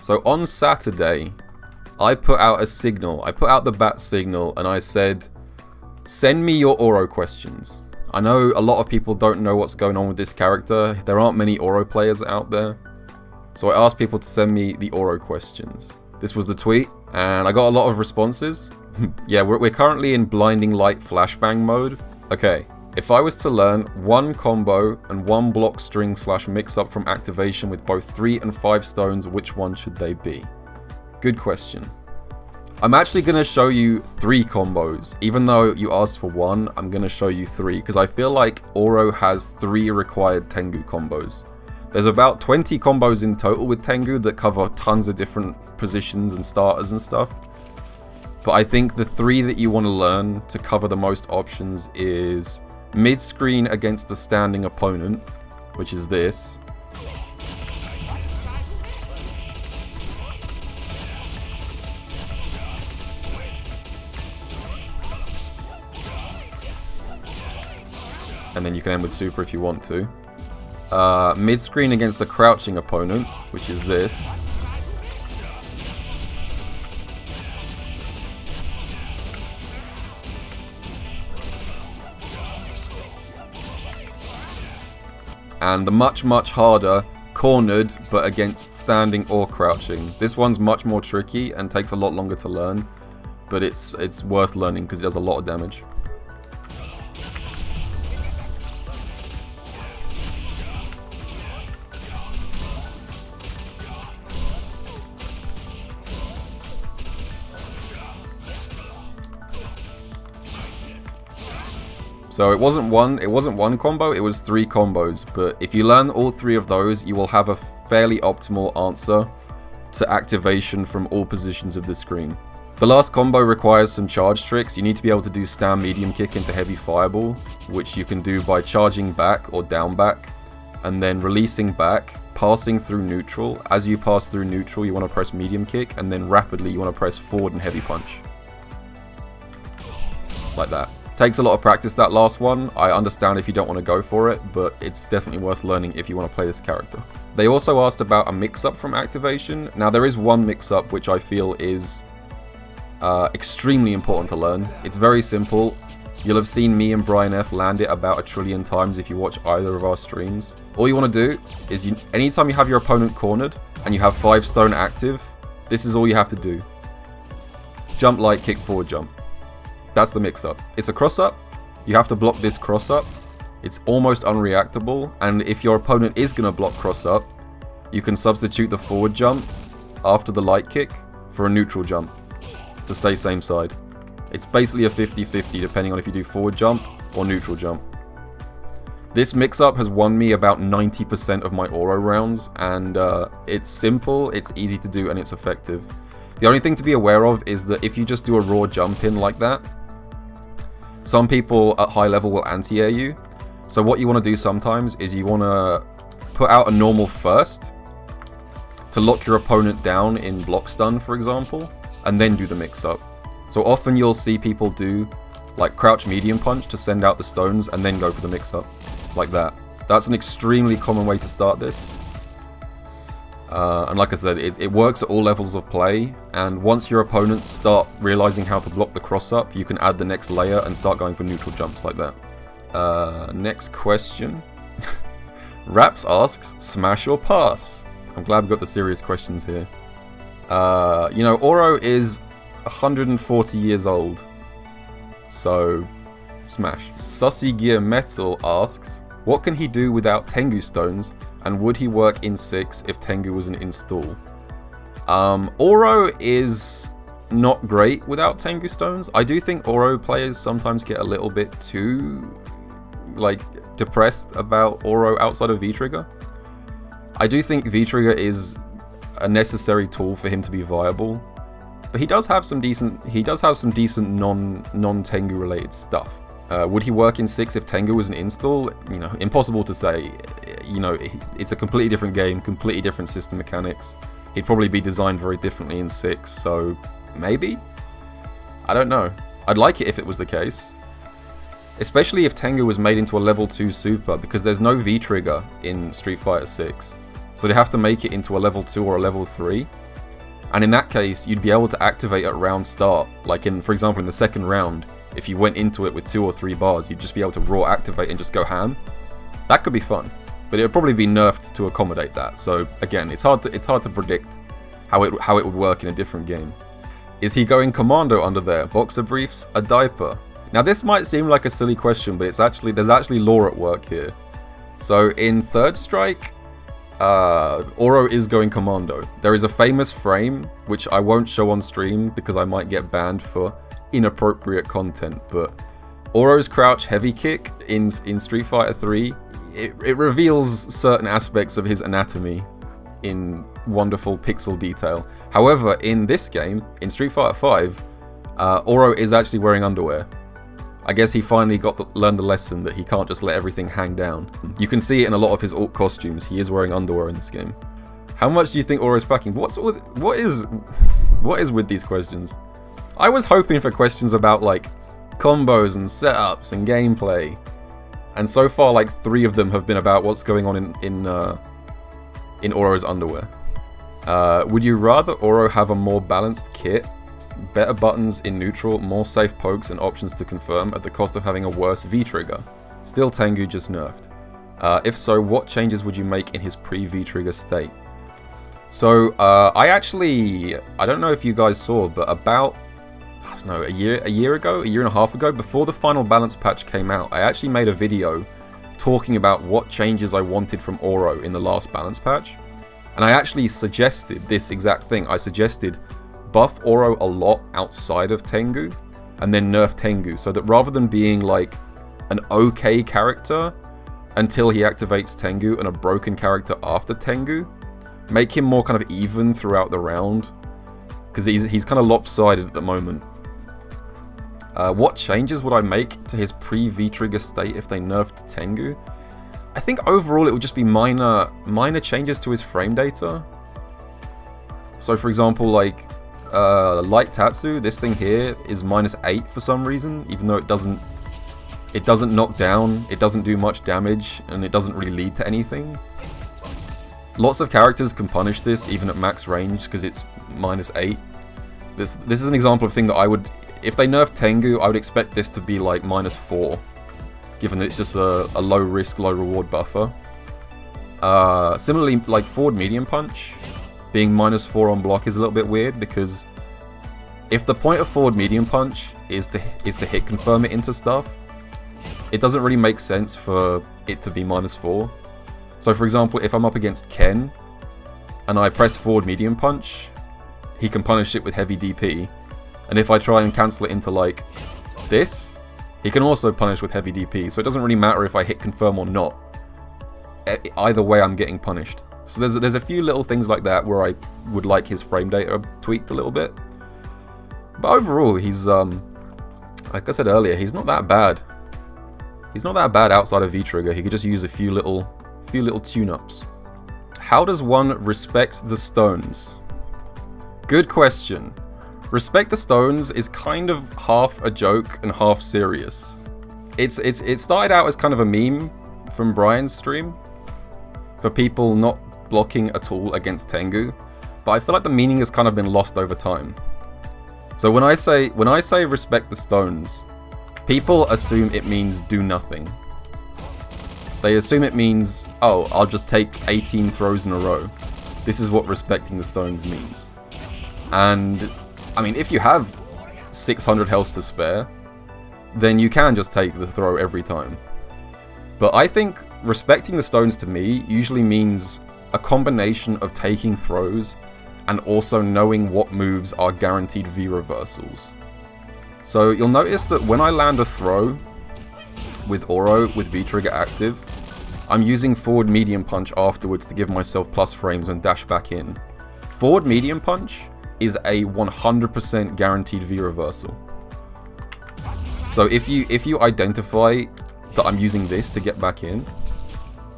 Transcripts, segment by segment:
So on Saturday, I put out a signal. I put out the bat signal and I said, send me your Oro questions. I know a lot of people don't know what's going on with this character. There aren't many Oro players out there. So I asked people to send me the Oro questions. This was the tweet, and I got a lot of responses. Yeah, we're currently in blinding light flashbang mode. Okay, if I was to learn one combo and one block string / mix up from activation with both 3 and 5 stones, which one should they be? Good question. I'm actually going to show you 3 combos. Even though you asked for 1, I'm going to show you 3, because I feel like Oro has 3 required Tengu combos. There's about 20 combos in total with Tengu that cover tons of different positions and starters and stuff. But I think the 3 that you want to learn to cover the most options is mid-screen against a standing opponent, which is this. And then you can end with super if you want to. Mid-screen against a crouching opponent, which is this. And the much harder, cornered, but against standing or crouching. This one's much more tricky and takes a lot longer to learn, but it's worth learning because it does a lot of damage. So it wasn't one combo, it was 3 combos, but if you learn all 3 of those, you will have a fairly optimal answer to activation from all positions of the screen. The last combo requires some charge tricks. You need to be able to do stand medium kick into heavy fireball, which you can do by charging back or down back, and then releasing back, passing through neutral. As you pass through neutral, you want to press medium kick, and then rapidly you want to press forward and heavy punch. Like that. Takes a lot of practice, that last one. I understand if you don't want to go for it, but it's definitely worth learning if you want to play this character. They also asked about a mix-up from activation. Now there is one mix-up which I feel is extremely important to learn. It's very simple. You'll have seen me and Brian F land it about 1 trillion times if you watch either of our streams. All you want to do is, anytime you have your opponent cornered and you have 5 stone active, this is all you have to do. Jump light kick, forward jump. That's the mix-up. It's a cross-up. You have to block this cross-up. It's almost unreactable, and if your opponent is going to block cross-up, you can substitute the forward jump after the light kick for a neutral jump to stay same side. It's basically a 50-50 depending on if you do forward jump or neutral jump. This mix-up has won me about 90% of my Oro rounds, and it's simple, it's easy to do, and it's effective. The only thing to be aware of is that if you just do a raw jump in like that, some people at high level will anti-air you. So what you want to do sometimes is you want to put out a normal first to lock your opponent down in block stun, for example, and then do the mix-up. So often you'll see people do like crouch medium punch to send out the stones and then go for the mix-up, like that. That's an extremely common way to start this. And like I said, it works at all levels of play, and once your opponents start realizing how to block the cross-up, you can add the next layer and start going for neutral jumps like that. Next question. Raps asks, smash or pass? I'm glad we've got the serious questions here. You know, Oro is 140 years old, so smash. Sussy Gear Metal asks, what can he do without Tengu Stones? And would he work in 6 if Tengu was an install? Oro is not great without Tengu Stones. I do think Oro players sometimes get a little bit too, like, depressed about Oro outside of V-Trigger. I do think V-Trigger is a necessary tool for him to be viable, but he does have some decent non-Tengu related stuff. Would he work in 6 if Tengu was an install? You know, impossible to say. You know, it's a completely different game, completely different system mechanics. He'd probably be designed very differently in 6, so maybe? I don't know. I'd like it if it was the case. Especially if Tengu was made into a level 2 super, because there's no V-Trigger in Street Fighter 6. So they have to make it into a level 2 or a level 3. And in that case, you'd be able to activate at round start. Like for example, in the second round, if you went into it with 2 or 3 bars, you'd just be able to raw activate and just go ham. That could be fun, but it would probably be nerfed to accommodate that. So again, it's hard to predict how it would work in a different game. Is he going commando under there? Boxer briefs, a diaper. Now this might seem like a silly question, but there's actually lore at work here. So in Third Strike, Oro is going commando. There is a famous frame, which I won't show on stream because I might get banned for inappropriate content, but Oro's crouch heavy kick in Street Fighter 3, it reveals certain aspects of his anatomy in wonderful pixel detail. However, in this game, in Street Fighter 5, Oro is actually wearing underwear. I guess he finally learned the lesson that he can't just let everything hang down. You can see it in a lot of his alt costumes. He is wearing underwear in this game. How much do you think Oro's packing? What is with these questions? I was hoping for questions about like combos and setups and gameplay, and so far like 3 of them have been about what's going on in Oro's underwear. Would you rather Oro have a more balanced kit, better buttons in neutral, more safe pokes and options to confirm at the cost of having a worse V-trigger? Still Tengu just nerfed. If so, what changes would you make in his pre-V-trigger state? So I don't know if you guys saw, but about a year and a half ago, before the final balance patch came out, I actually made a video talking about what changes I wanted from Oro in the last balance patch. And I actually suggested this exact thing. I suggested buff Oro a lot outside of Tengu, and then nerf Tengu, so that rather than being like an okay character until he activates Tengu and a broken character after Tengu, make him more kind of even throughout the round, because he's kind of lopsided at the moment. What changes would I make to his pre-V-trigger state if they nerfed Tengu? I think overall it would just be minor changes to his frame data. So for example, like Light Tatsu, this thing here is -8 for some reason, even though it doesn't knock down, it doesn't do much damage, and it doesn't really lead to anything. Lots of characters can punish this even at max range because it's -8. This is an example of thing that I would, if they nerf Tengu, I would expect this to be like -4, given that it's just a low risk, low reward buffer. Similarly, like forward medium punch being -4 on block is a little bit weird, because if the point of forward medium punch is to hit confirm it into stuff, it doesn't really make sense for it to be -4. So for example, if I'm up against Ken and I press forward medium punch, he can punish it with heavy DP, and if I try and cancel it into like this, he can also punish with heavy DP, so it doesn't really matter if I hit confirm or not. Either way, I'm getting punished. So there's a few little things like that where I would like his frame data tweaked a little bit. But overall, he's like I said earlier, he's not that bad. He's not that bad outside of V-trigger. He could just use a few little tune-ups. How does one respect the stones? Good question. Respect the Stones is kind of half a joke and half serious. It started out as kind of a meme from Brian's stream for people not blocking at all against Tengu, but I feel like the meaning has kind of been lost over time. So when I say respect the Stones, people assume it means do nothing. They assume it means, oh, I'll just take 18 throws in a row. This is what respecting the Stones means. And I mean, if you have 600 health to spare, then you can just take the throw every time. But I think respecting the Stones to me usually means a combination of taking throws and also knowing what moves are guaranteed V reversals. So you'll notice that when I land a throw with Oro with V-trigger active, I'm using forward medium punch afterwards to give myself plus frames and dash back in. Forward medium punch is a 100% guaranteed V reversal. So if you identify that I'm using this to get back in,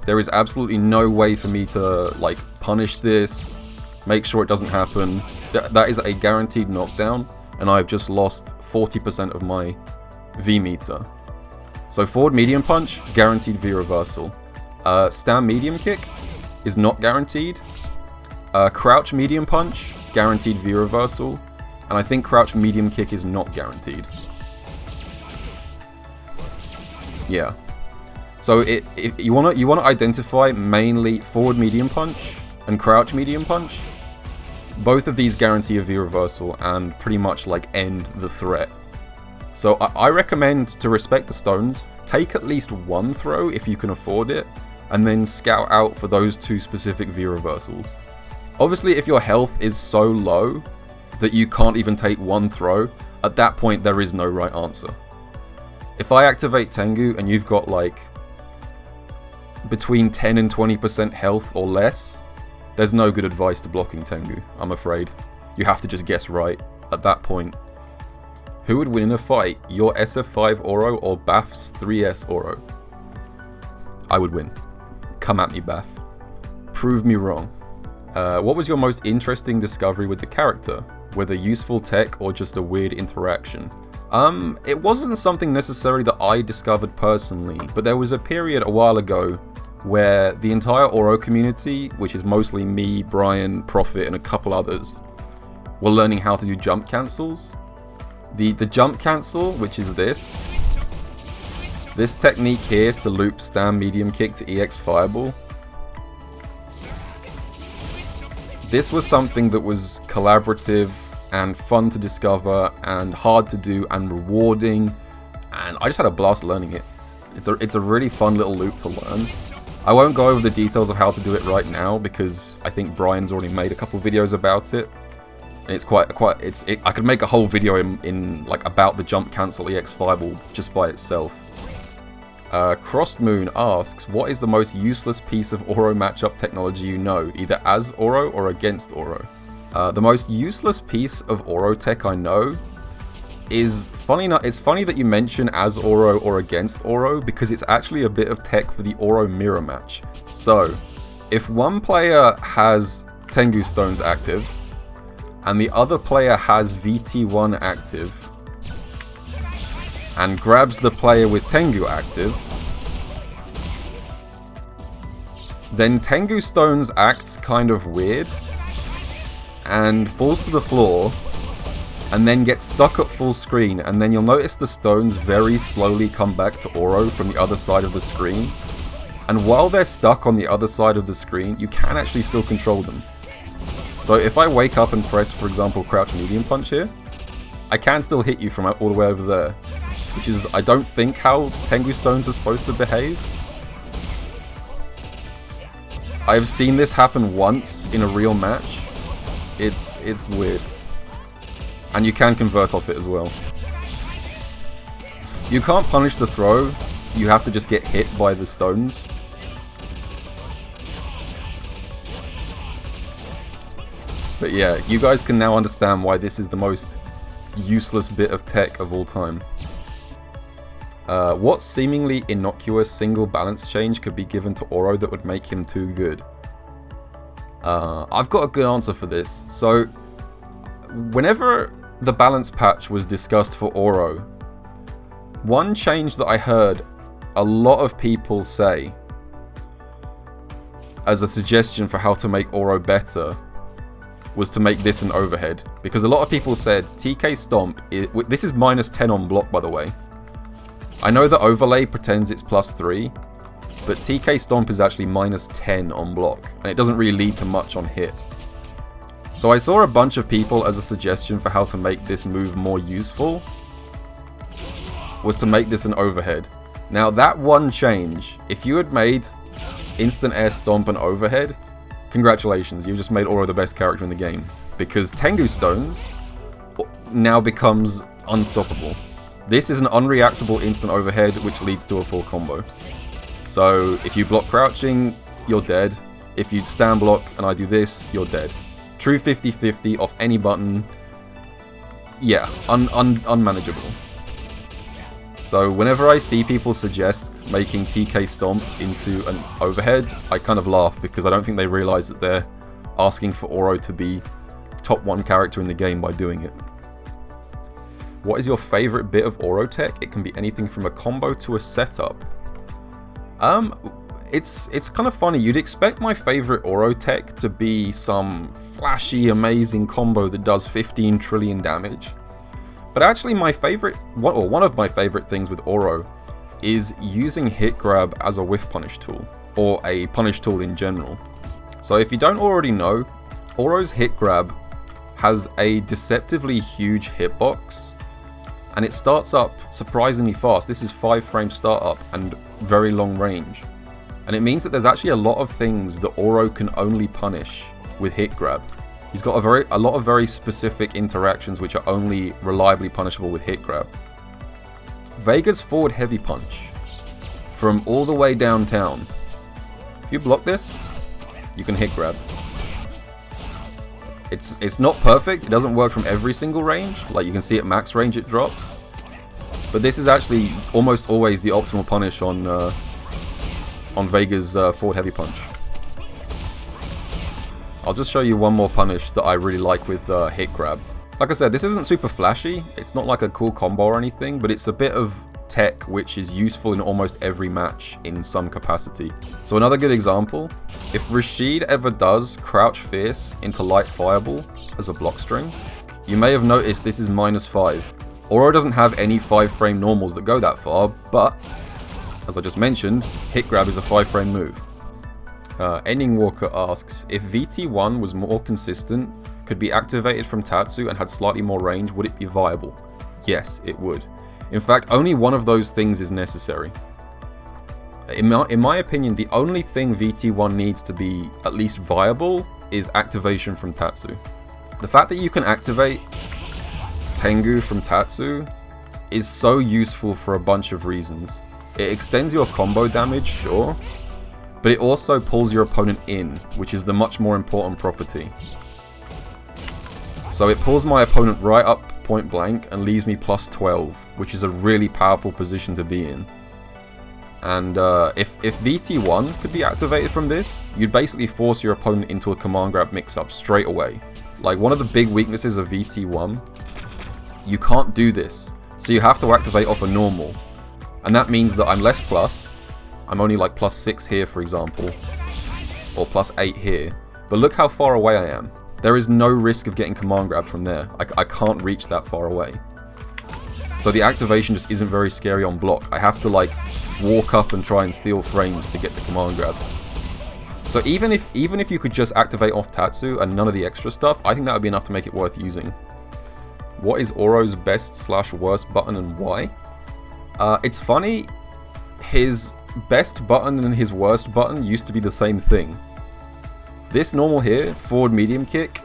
there is absolutely no way for me to like punish this, make sure it doesn't happen. That is a guaranteed knockdown, and I've just lost 40% of my V meter. So forward medium punch, guaranteed V reversal. Stand medium kick is not guaranteed. Crouch medium punch guaranteed V reversal, and I think crouch medium kick is not guaranteed. Yeah. So if you wanna identify mainly forward medium punch and crouch medium punch. Both of these guarantee a V reversal and pretty much like end the threat. So I recommend, to respect the stones, take at least one throw if you can afford it, and then scout out for those two specific V reversals. Obviously, if your health is so low that you can't even take one throw, at that point there is no right answer. If I activate Tengu and you've got like between 10 and 20% health or less, there's no good advice to blocking Tengu, I'm afraid. You have to just guess right at that point. Who would win in a fight, your SF5 Oro or Bath's 3S Oro? I would win. Come at me, Bath. Prove me wrong. What was your most interesting discovery with the character? Whether useful tech or just a weird interaction? It wasn't something necessarily that I discovered personally, but there was a period a while ago where the entire Oro community, which is mostly me, Brian, Prophet, and a couple others, were learning how to do jump cancels. The jump cancel, which is this technique here to loop stand medium kick to EX fireball. This was something that was collaborative and fun to discover and hard to do and rewarding, and I just had a blast learning it. It's a really fun little loop to learn. I won't go over the details of how to do it right now because I think Brian's already made a couple videos about it. And it's I could make a whole video in like about the jump cancel EX fireball just by itself. Crossed Moon asks, what is the most useless piece of Oro matchup technology you know, either as Oro or against Oro? The most useless piece of Oro tech I know is it's funny that you mention as Oro or against Oro, because it's actually a bit of tech for the Oro mirror match. So, if one player has Tengu Stones active, and the other player has VT1 active, and grabs the player with Tengu active, then Tengu Stones acts kind of weird, and falls to the floor, and then gets stuck at full screen, and then you'll notice the stones very slowly come back to Oro from the other side of the screen. And while they're stuck on the other side of the screen, you can actually still control them. So if I wake up and press, for example, crouch medium punch here, I can still hit you from all the way over there, which is, I don't think, how Tengu Stones are supposed to behave. I've seen this happen once in a real match. It's weird. And you can convert off it as well. You can't punish the throw, you have to just get hit by the stones. But yeah, you guys can now understand why this is the most useless bit of tech of all time. What seemingly innocuous single balance change could be given to Oro that would make him too good? I've got a good answer for this. So, whenever the balance patch was discussed for Oro, one change that I heard a lot of people say as a suggestion for how to make Oro better was to make this an overhead. Because a lot of people said TK Stomp, this is -10 on block by the way. I know the overlay pretends it's +3, but TK Stomp is actually -10 on block, and it doesn't really lead to much on hit. So I saw a bunch of people as a suggestion for how to make this move more useful was to make this an overhead. Now that one change, if you had made instant air stomp an overhead, congratulations, you've just made Oro the best character in the game. Because Tengu Stones now becomes unstoppable. This is an unreactable instant overhead which leads to a full combo. So if you block crouching, you're dead. If you stand block and I do this, you're dead. True 50-50 off any button. Yeah, unmanageable. So whenever I see people suggest making TK Stomp into an overhead, I kind of laugh because I don't think they realize that they're asking for Oro to be top 1 character in the game by doing it. What is your favorite bit of Oro Tech? It can be anything from a combo to a setup. It's kind of funny. You'd expect my favorite Oro Tech to be some flashy, amazing combo that does 15 trillion damage. But actually my favorite, or one of my favorite things with Oro is using hit grab as a whiff punish tool, or a punish tool in general. So if you don't already know, Oro's hit grab has a deceptively huge hitbox, and it starts up surprisingly fast. This is 5 frame startup and very long range. And it means that there's actually a lot of things that Oro can only punish with hit grab. He's got a lot of very specific interactions which are only reliably punishable with hit grab. Vega's forward heavy punch from all the way downtown. If you block this, you can hit grab. It's not perfect. It doesn't work from every single range. Like you can see at max range it drops. But this is actually almost always the optimal punish on Vega's forward heavy punch. I'll just show you one more punish that I really like with hit grab. Like I said, this isn't super flashy. It's not like a cool combo or anything, but it's a bit of tech which is useful in almost every match in some capacity. So another good example, if Rashid ever does crouch fierce into light fireball as a block string, you may have noticed this is -5. Oro doesn't have any 5 frame normals that go that far, but as I just mentioned, hit grab is a 5 frame move. Ending Walker asks, if VT1 was more consistent, could be activated from Tatsu and had slightly more range, would it be viable? Yes, it would. In fact, only one of those things is necessary. In my opinion, the only thing VT1 needs to be at least viable is activation from Tatsu. The fact that you can activate Tengu from Tatsu is so useful for a bunch of reasons. It extends your combo damage, sure, but it also pulls your opponent in, which is the much more important property. So it pulls my opponent right up point blank and leaves me +12, which is a really powerful position to be in. And if VT1 could be activated from this, you'd basically force your opponent into a command grab mix-up straight away. Like one of the big weaknesses of VT1, you can't do this, so you have to activate off a normal. And that means that I'm less plus, I'm only like +6 here for example, or +8 here, but look how far away I am. There is no risk of getting command grab from there. I can't reach that far away. So the activation just isn't very scary on block. I have to like walk up and try and steal frames to get the command grab. So even if you could just activate off Tatsu and none of the extra stuff, I think that would be enough to make it worth using. What is Oro's best/worst button and why? It's funny, his best button and his worst button used to be the same thing. This normal here, forward medium kick,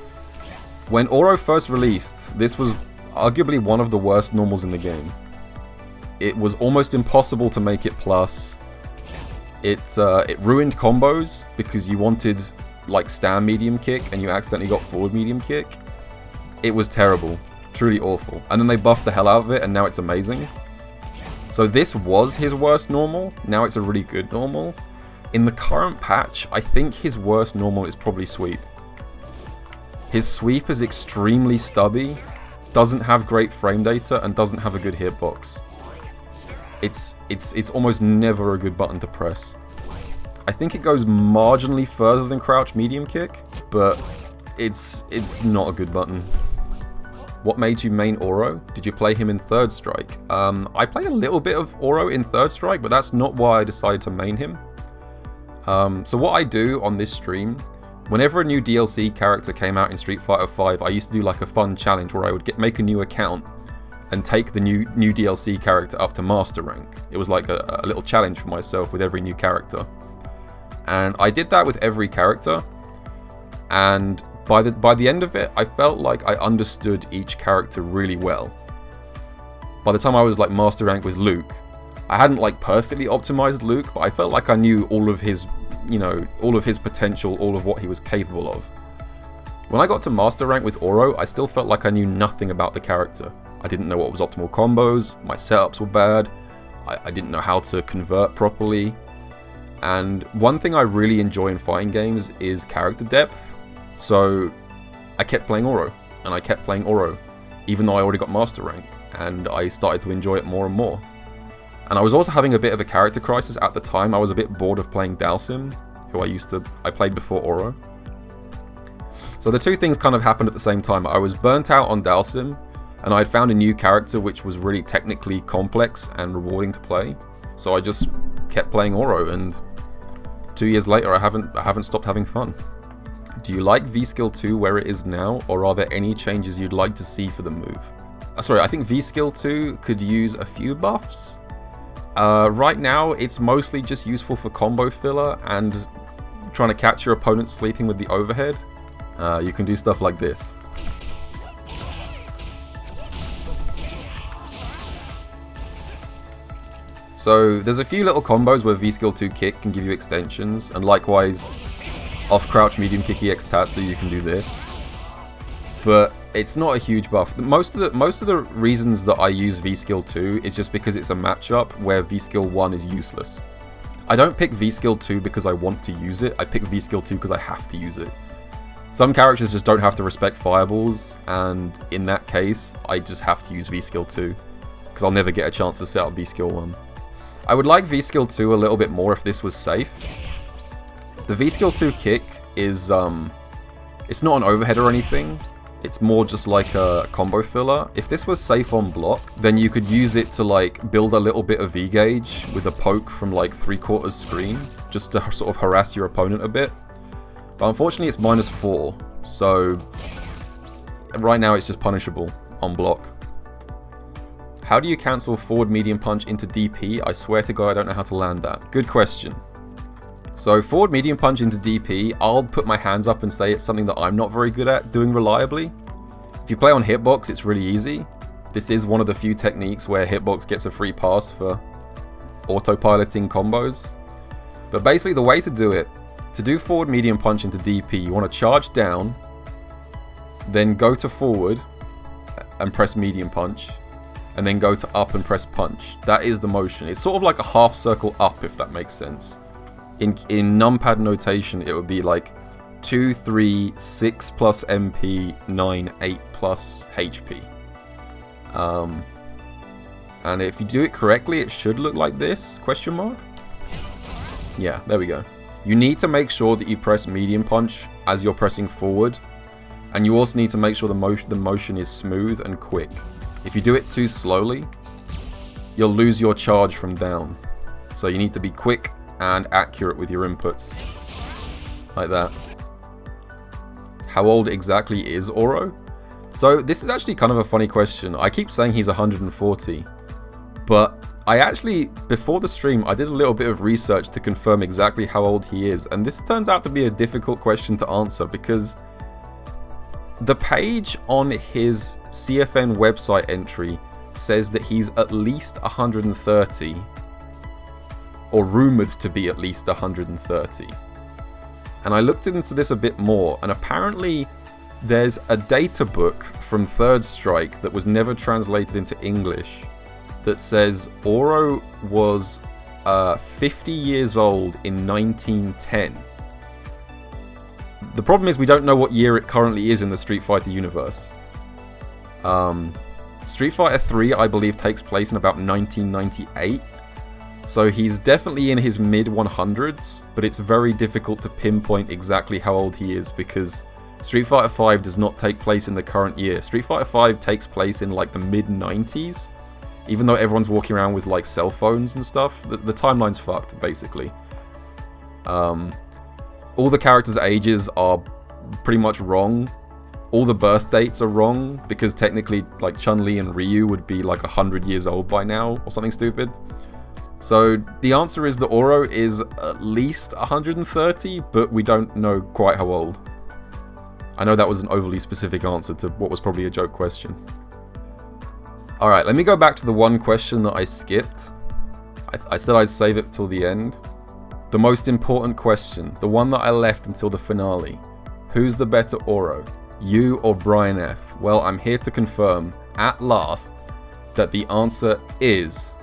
when Oro first released, this was arguably one of the worst normals in the game. It was almost impossible to make it plus. It ruined combos because you wanted like stand medium kick and you accidentally got forward medium kick. It was terrible, truly awful. And then they buffed the hell out of it and now it's amazing. So this was his worst normal, now it's a really good normal. In the current patch, I think his worst normal is probably sweep. His sweep is extremely stubby, doesn't have great frame data, and doesn't have a good hitbox. It's almost never a good button to press. I think it goes marginally further than crouch medium kick, but it's not a good button. What made you main Oro? Did you play him in Third Strike? I played a little bit of Oro in Third Strike, but that's not why I decided to main him. So what I do on this stream, whenever a new DLC character came out in Street Fighter V, I used to do like a fun challenge where I would make a new account and take the new DLC character up to master rank. It was like a little challenge for myself with every new character. And I did that with every character, and by the end of it, I felt like I understood each character really well. By the time I was like master rank with Luke, I hadn't like perfectly optimized Luke, but I felt like I knew all of his, all of his potential, all of what he was capable of. When I got to master rank with Oro, I still felt like I knew nothing about the character. I didn't know what was optimal combos, my setups were bad, I didn't know how to convert properly. And one thing I really enjoy in fighting games is character depth. So I kept playing Oro, and I kept playing Oro, even though I already got master rank, and I started to enjoy it more and more. And I was also having a bit of a character crisis at the time. I was a bit bored of playing Dalsim, who I played before Oro. So the two things kind of happened at the same time. I was burnt out on Dalsim, and I'd found a new character which was really technically complex and rewarding to play. So I just kept playing Oro, and 2 years later I haven't stopped having fun. Do you like V-Skill 2 where it is now, or are there any changes you'd like to see for the move? Sorry, I think V-Skill 2 could use a few buffs. Right now, it's mostly just useful for combo filler and trying to catch your opponent sleeping with the overhead. You can do stuff like this. So there's a few little combos where V-Skill 2 kick can give you extensions, and likewise, off crouch medium kick EX Tatsu you can do this. But it's not a huge buff. Most of the reasons that I use V-Skill 2 is just because it's a matchup where V-Skill 1 is useless. I don't pick V-Skill 2 because I want to use it, I pick V-Skill 2 because I have to use it. Some characters just don't have to respect fireballs, and in that case, I just have to use V-Skill 2, because I'll never get a chance to set up V-Skill 1. I would like V-Skill 2 a little bit more if this was safe. The V-Skill 2 kick is, it's not an overhead or anything. It's more just like a combo filler. If this was safe on block, then you could use it to like build a little bit of V-gauge with a poke from like 3/4 screen, just to sort of harass your opponent a bit. But unfortunately it's -4, so right now it's just punishable on block. How do you cancel forward medium punch into DP? I swear to God I don't know how to land that. Good question. So forward medium punch into DP, I'll put my hands up and say it's something that I'm not very good at doing reliably. If you play on hitbox, it's really easy. This is one of the few techniques where hitbox gets a free pass for autopiloting combos. But basically the way to do it, to do forward medium punch into DP, you want to charge down, then go to forward and press medium punch, and then go to up and press punch. That is the motion. It's sort of like a half circle up, if that makes sense. In numpad notation, it would be like 2, 3, 6 plus MP, 9, 8 plus HP. And if you do it correctly, it should look like this, question mark? Yeah, there we go. You need to make sure that you press medium punch as you're pressing forward, and you also need to make sure the motion is smooth and quick. If you do it too slowly, you'll lose your charge from down. So you need to be quick and accurate with your inputs. Like that. How old exactly is Oro? So this is actually kind of a funny question. I keep saying he's 140, but I actually, before the stream, I did a little bit of research to confirm exactly how old he is, and this turns out to be a difficult question to answer because the page on his CFN website entry says that he's at least 130, or rumored to be at least 130. And I looked into this a bit more, and apparently there's a data book from Third Strike that was never translated into English that says Oro was 50 years old in 1910. The problem is we don't know what year it currently is in the Street Fighter universe. Street Fighter 3, I believe, takes place in about 1998. So he's definitely in his mid-100s, but it's very difficult to pinpoint exactly how old he is because Street Fighter 5 does not take place in the current year. Street Fighter 5 takes place in like the mid-90s, even though everyone's walking around with like cell phones and stuff. The timeline's fucked, basically. All the characters' ages are pretty much wrong. All the birth dates are wrong, because technically like Chun-Li and Ryu would be like 100 years old by now, or something stupid. So the answer is that Oro is at least 130, but we don't know quite how old. I know that was an overly specific answer to what was probably a joke question. Alright, let me go back to the one question that I skipped. I said I'd save it till the end. The most important question, the one that I left until the finale. Who's the better Oro? You or Brian F? Well, I'm here to confirm, at last, that the answer is